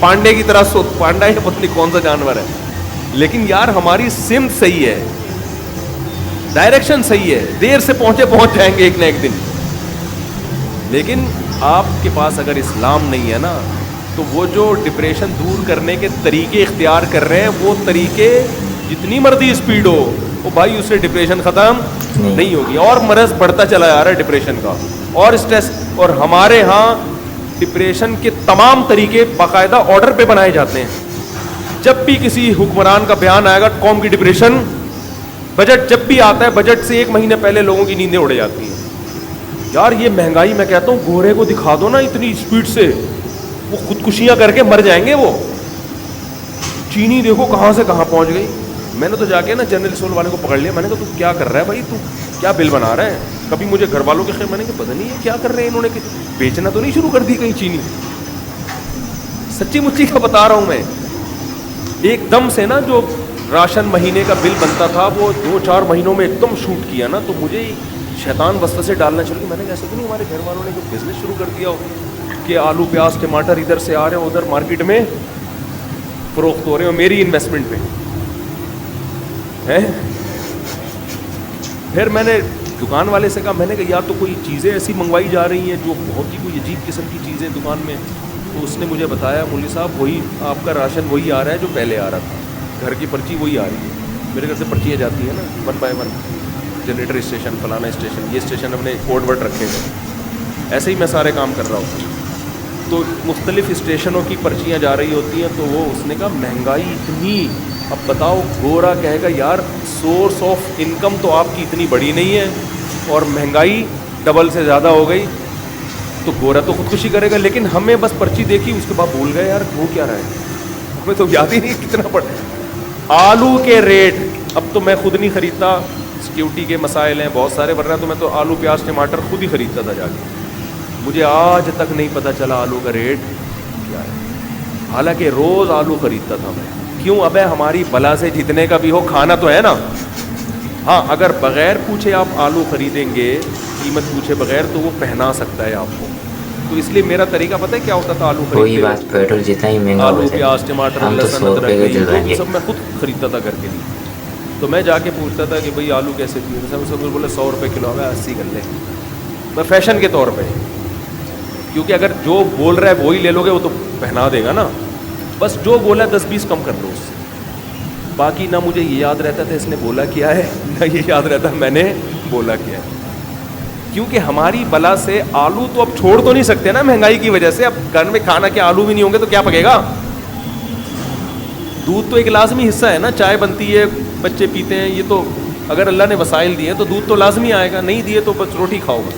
پانڈے کی طرح سو پانڈا ہے پتہ نہیں کون سا جانور ہے, لیکن یار ہماری سمت صحیح ہے, ڈائریکشن صحیح ہے, دیر سے پہنچ جائیں گے ایک نہ ایک دن. لیکن آپ کے پاس اگر اسلام نہیں ہے نا, تو وہ جو ڈپریشن دور کرنے کے طریقے اختیار کر رہے ہیں, وہ طریقے جتنی مرضی اسپیڈ ہو, وہ بھائی اس سے ڈپریشن ختم نہیں ہوگی, اور مرض بڑھتا چلا جا رہا ہے ڈپریشن کا اور اسٹریس. اور ہمارے ہاں ڈپریشن کے تمام طریقے باقاعدہ آرڈر پہ بنائے جاتے ہیں. جب بھی کسی حکمران کا بیان آئے گا قوم کی ڈپریشن, بجٹ جب بھی آتا ہے, بجٹ سے 1 مہینے پہلے لوگوں کی نیندیں اڑ جاتی ہیں. یار یہ مہنگائی, میں کہتا ہوں گورے کو دکھا دو نا اتنی اسپیڈ سے, وہ خودکشیاں کر کے مر جائیں گے. وہ چینی دیکھو کہاں سے کہاں پہنچ گئی. میں نے تو جا کے نا جنرل اسٹور والے کو پکڑ لیا, میں نے کہا تو کیا کر رہا ہے بھائی, تو کیا بل بنا رہا ہے. کبھی مجھے گھر والوں کے خیر, میں نے کہا پتہ نہیں ہے کیا کر رہے ہیں انہوں نے, بیچنا تو نہیں شروع کر دی کہیں چینی. سچی مچی کا بتا رہا ہوں میں. ایک دم سے نا جو راشن مہینے کا بل بنتا تھا وہ 2-4 مہینوں میں ایک دم شوٹ کیا نا, تو مجھے شیطان وسوسے ڈالنا شروع کیا. میں نے کہا ایسا تو نہیں ہمارے گھر والوں نے جو بزنس شروع کر دیا ہو کہ آلو پیاز ٹماٹر ادھر سے آ رہے ہیں ادھر مارکیٹ میں فروخت ہو رہے ہیں میری انویسٹمنٹ پہ ہے. پھر میں نے دکان والے سے کہا, میں نے کہا یا تو کوئی چیزیں ایسی منگوائی جا رہی ہیں جو بہت ہی کوئی عجیب قسم کی چیزیں دکان میں. تو اس نے مجھے بتایا مولوی صاحب وہی آپ کا راشن وہی آ رہا ہے جو پہلے آ رہا تھا, گھر کی پرچی وہی آ رہی ہے. میرے گھر سے پرچیاں جاتی ہیں نا 1 بائی 1, جنریٹر اسٹیشن فلانا اسٹیشن, یہ اسٹیشن ہم نے کوڈ ورڈ رکھے ہیں. ایسے ہی میں سارے کام کر رہا ہوں. تو مختلف اسٹیشنوں کی پرچیاں جا رہی ہوتی ہیں. تو وہ اس نے کہا مہنگائی اتنی, اب بتاؤ گورا کہے گا یار سورس آف انکم تو آپ کی اتنی بڑی نہیں ہے اور مہنگائی ڈبل سے زیادہ ہو گئی, تو گورا تو خودکشی کرے گا. لیکن ہمیں بس پرچی دیکھی اس کے بعد بھول گئے یار ہو کیا رہا ہے, ہمیں تو یاد ہی نہیں کتنا پڑ. آلو کے ریٹ اب تو میں خود نہیں خریدتا, سیکیورٹی کے مسائل ہیں بہت سارے, ورنہ تو میں تو آلو پیاز ٹماٹر خود ہی خریدتا تھا جا کے. مجھے آج تک نہیں پتہ چلا آلو کا ریٹ کیا ہے, حالانکہ روز آلو خریدتا تھا میں. کیوں, ابے ہماری بلا سے جتنے کا بھی ہو کھانا تو ہے نا. ہاں اگر بغیر پوچھے آپ آلو خریدیں گے, قیمت پوچھے بغیر, تو وہ پہنا سکتا ہے آپ کو. تو اس لیے میرا طریقہ پتہ ہے کیا ہوتا تھا آلو کوئی بات پیٹرول جتنا ہی مہنگا آلو پیاز ٹماٹر لہسن ادرک سب میں خود خریدتا تھا گھر کے لیے. تو میں جا کے پوچھتا تھا کہ بھائی آلو کیسے دیے, سب بولے 100 روپے کلو, ہے 80 کر لیں. میں فیشن کے طور پہ, کیونکہ اگر جو بول رہا ہے وہی لے لو گے وہ تو پہنا دے گا نا, بس جو بولا 10-20 کم کر دو اس سے. باقی نہ مجھے یہ یاد رہتا تھا اس نے بولا کیا ہے, نہ یہ یاد رہتا میں نے بولا کیا ہے. کیونکہ ہماری بلا سے آلو تو اب چھوڑ تو نہیں سکتے نا مہنگائی کی وجہ سے. اب گھر میں کھانا کے آلو بھی نہیں ہوں گے تو کیا پکے گا. دودھ تو ایک لازمی حصہ ہے نا, چائے بنتی ہے بچے پیتے ہیں, یہ تو اگر اللہ نے وسائل دیے تو دودھ تو لازمی آئے گا, نہیں دیے تو بس روٹی کھاؤ بس.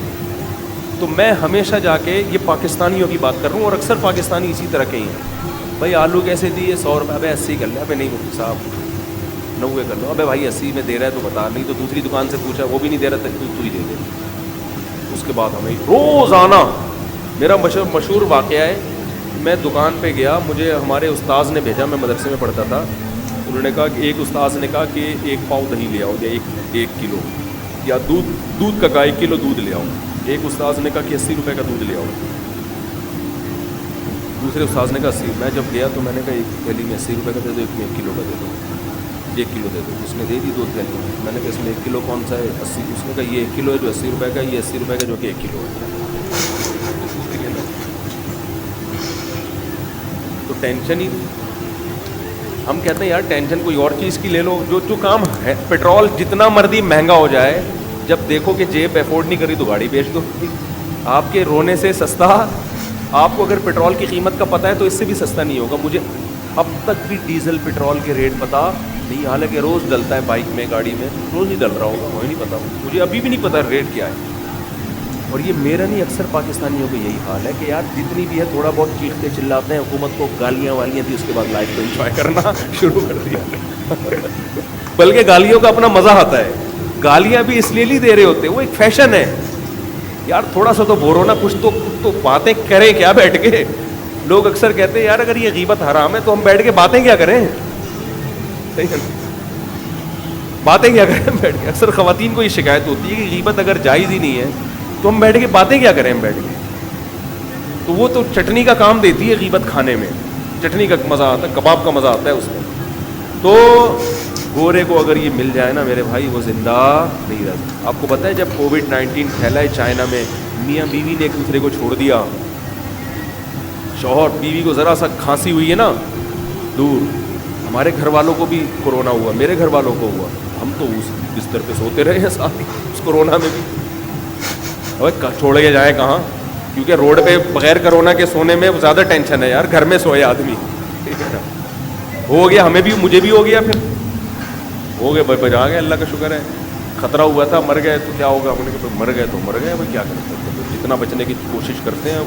تو میں ہمیشہ جا کے, یہ پاکستانیوں کی بات کر رہا ہوں اور اکثر پاکستانی اسی طرح کے ہی ہیں, بھائی آلو کیسے دیے 100 روپے, ابے 80 کر لیں. ابے نہیں مفتی صاحب 90 کر لو. ابے بھائی 80 میں دے رہا ہے تو بتا, نہیں تو دوسری دکان سے پوچھا وہ بھی نہیں دے رہا تو ہی دے دے. اس کے بعد ہمیں روزانہ, میرا مشہور واقعہ ہے, میں دکان پہ گیا, مجھے ہمارے استاذ نے بھیجا, میں مدرسے میں پڑھتا تھا. انہوں نے کہا کہ ایک استاذ نے کہا کہ 1 پاؤ دہی لے آؤ, یا 1 کلو, یا دودھ کا 1 کلو دودھ لے آؤ. ایک استاذ نے کہا کہ 80 روپے کا دودھ لے آؤ, دوسرے استاذ نے کہا 80. میں جب گیا تو میں نے کہا ایک تھیلی میں 80 روپے کا دے دو, ایک میں 1 کلو کا دے دو, 1 کلو دے دو. اس نے دے دی 2 تھیلیاں. میں نے کہا اس میں 1 کلو کون سا ہے 80. اس نے کہا یہ 1 کلو ہے جو 80 روپے کا, یہ 80 روپے کا جو کہ 1 کلو ہے. تو ٹینشن ہی, ہم کہتے ہیں یار ٹینشن کوئی اور چیز کی لے لو. جو کام ہے, پیٹرول جتنا مرضی مہنگا ہو جائے, جب دیکھو کہ جیب افورڈ نہیں کری تو گاڑی بیچ دو. آپ کے رونے سے سستا, آپ کو اگر پیٹرول کی قیمت کا پتہ ہے تو اس سے بھی سستا نہیں ہوگا. مجھے اب تک بھی ڈیزل پیٹرول کے ریٹ پتہ نہیں, حالانکہ روز ڈلتا ہے بائک میں گاڑی میں, روز ہی ڈل رہا ہوگا, مجھے نہیں پتا, مجھے ابھی بھی نہیں پتا ریٹ کیا ہے. اور یہ میرا نہیں, اکثر پاکستانیوں کا یہی حال ہے کہ یار جتنی بھی ہے تھوڑا بہت چیختے چلاتے ہیں, حکومت کو گالیاں والیاں تھی, اس کے بعد لائف کو انجوائے کرنا شروع کر دیا. بلکہ گالیوں کا اپنا مزہ آتا ہے, گالیاں بھی اس لیے نہیں دے رہے ہوتے, وہ ایک فیشن ہے. یار تھوڑا سا تو بورو نا, کچھ تو باتیں کریں کیا بیٹھ کے. لوگ اکثر کہتے ہیں یار اگر یہ غیبت حرام ہے تو ہم بیٹھ کے باتیں کیا کریں, باتیں کیا کریں بیٹھ کے. اکثر خواتین کو یہ شکایت ہوتی ہے کہ غیبت اگر جائز ہی نہیں ہے تو ہم بیٹھ کے باتیں کیا کریں, ہم بیٹھ کے. تو وہ تو چٹنی کا کام دیتی ہے غیبت کھانے میں. چٹنی کا مزہ آتا ہے, کباب کا مزہ آتا ہے اس میں. تو گورے کو اگر یہ مل جائے نا میرے بھائی, وہ زندہ نہیں رہ سکتا. آپ کو پتہ ہے جب کووڈ-19 پھیلا ہے چائنا میں, میاں بیوی نے ایک دوسرے کو چھوڑ دیا. شوہر بیوی کو ذرا سا کھانسی ہوئی ہے نا دور, ہمارے گھر والوں کو بھی کورونا ہوا, میرے گھر والوں کو ہوا, ہم تو اس بستر پہ سوتے رہے ہیں ساتھ ہی اس کورونا میں بھی. ابے چھوڑ کے جائیں کہاں, کیونکہ روڈ پہ بغیر کورونا کے سونے میں زیادہ ٹینشن ہے یار, گھر میں سوئے آدمی. ٹھیک ہے نا, ہو گیا ہمیں بھی, مجھے بھی ہو گیا, پھر ہو گئے بچا گئے, اللہ کا شکر ہے. خطرہ ہوا تھا, مر گئے تو کیا ہوگا, ہم نے کہا مر گئے تو مر گئے, بھائی کیا کر سکتے ہیں, جتنا بچنے کی کوشش کرتے ہیں.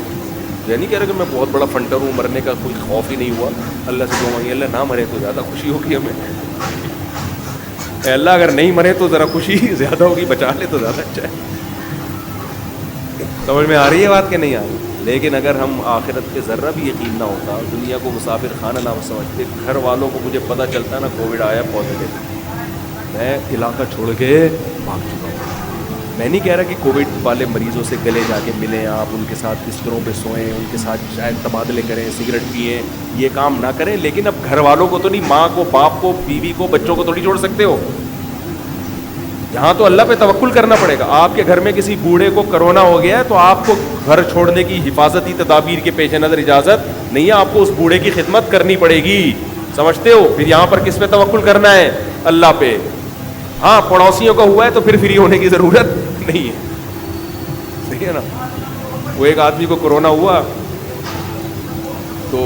یہ نہیں کہہ رہے کہ میں بہت بڑا فنٹر ہوں, مرنے کا کوئی خوف ہی نہیں ہوا. اللہ سے دعا مانگی, اللہ نہ مرے تو زیادہ خوشی ہوگی ہمیں. اے اللہ اگر نہیں مرے تو ذرا خوشی زیادہ ہوگی, بچا لے تو زیادہ اچھا ہے. سمجھ میں آ رہی ہے بات کہ نہیں آ رہی؟ لیکن اگر ہم آخرت پہ ذرا بھی یقین نہ ہوتا, دنیا کو مسافر خانہ نہ سمجھتے, گھر والوں کو مجھے پتہ چلتا نا کووڈ آیا پازیٹیو, میں علاقہ چھوڑ کے بھاگ چکا ہوں. میں نہیں کہہ رہا کہ کووڈ والے مریضوں سے گلے جا کے ملیں آپ, ان کے ساتھ بستروں پہ سوئیں, ان کے ساتھ شاید تبادلے کریں, سگریٹ پئیں, یہ کام نہ کریں. لیکن اب گھر والوں کو تو نہیں, ماں کو, باپ کو, بیوی کو, بچوں کو تھوڑی چھوڑ سکتے ہو. یہاں تو اللہ پہ توکل کرنا پڑے گا. آپ کے گھر میں کسی بوڑھے کو کرونا ہو گیا ہے تو آپ کو گھر چھوڑنے کی حفاظتی تدابیر کے پیش نظر اجازت نہیں ہے, آپ کو اس بوڑھے کی خدمت کرنی پڑے گی. سمجھتے ہو؟ پھر یہاں پر کس پہ توکل کرنا ہے؟ اللہ پہ. ہاں پڑوسیوں کا ہوا ہے تو پھر فری ہونے کی ضرورت نہیں ہے. ٹھیک ہے نا. وہ ایک آدمی کو کرونا ہوا تو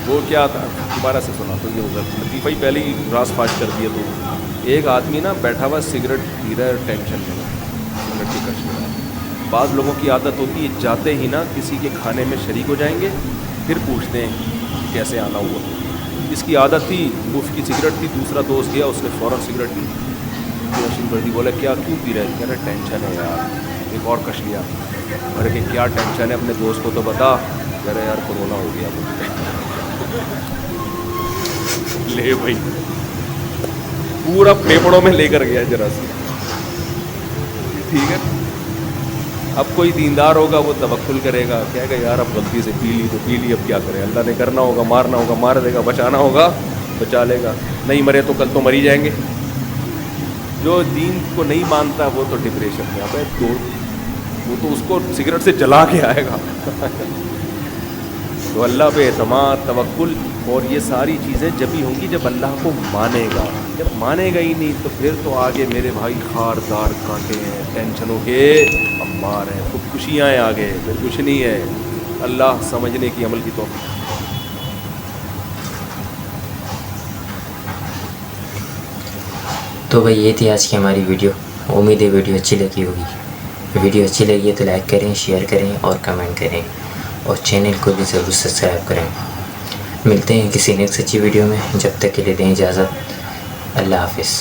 وہ کیا تھا, دوبارہ سے سنا تو یہ لطیفہ ہی پہلے ہی راز فاش کر دیا. تو ایک آدمی نا بیٹھا ہوا سگریٹ پی رہا ہے, ٹینشن میں, سگریٹ کی کش میں. بعض لوگوں کی عادت ہوتی ہے جاتے ہی نا کسی کے کھانے میں شریک ہو جائیں گے, پھر پوچھتے ہیں کہ کیسے آنا ہوا. اس کی عادت تھی, مفت کی سگریٹ تھی. دوسرا دوست گیا, اس نے فوراً سگریٹ لی, شروع کر دی. بولا کیا, کیوں پی رہے؟ کہہ رہے ٹینشن ہے یار. ایک اور کش لیا, بھر کے کیا ٹینشن ہے اپنے دوست کو تو بتا. کہہ رہے یار کورونا ہو گیا مجھے. لے بھائی, پورا پھیپڑوں میں لے کر گیا جراثیم. ٹھیک ہے. اب کوئی دیندار ہوگا وہ توکل کرے گا, کہے گا یار اب غلطی سے پی لی تو پی لی, اب کیا کرے, اللہ نے کرنا ہوگا, مارنا ہوگا مار دے گا, بچانا ہوگا بچا لے گا. نہیں مرے تو کل تو مر ہی جائیں گے. جو دین کو نہیں مانتا وہ تو ڈپریشن میں. اب تو وہ تو اس کو سگریٹ سے جلا کے آئے گا. تو اللہ پہ اعتماد, توکل, اور یہ ساری چیزیں جب ہی ہوں گی جب اللہ کو مانے گا. جب مانے گا ہی نہیں تو پھر تو آگے میرے بھائی خاردار کانٹے ہیں, ٹینشنوں کے امبار ہیں, خودکشیاں ہیں آگے, پھر کچھ نہیں ہے. اللہ سمجھنے کی, عمل کی توفیق. تو بھائی یہ تھی آج کی ہماری ویڈیو. امید ہے ویڈیو اچھی لگی ہوگی. ویڈیو اچھی لگی ہے تو لائک کریں, شیئر کریں اور کمنٹ کریں, اور چینل کو بھی ضرور سبسکرائب کریں. ملتے ہیں کسی نیکسٹ اچھی ویڈیو میں, جب تک کے لیے دیں اجازت. اللہ حافظ.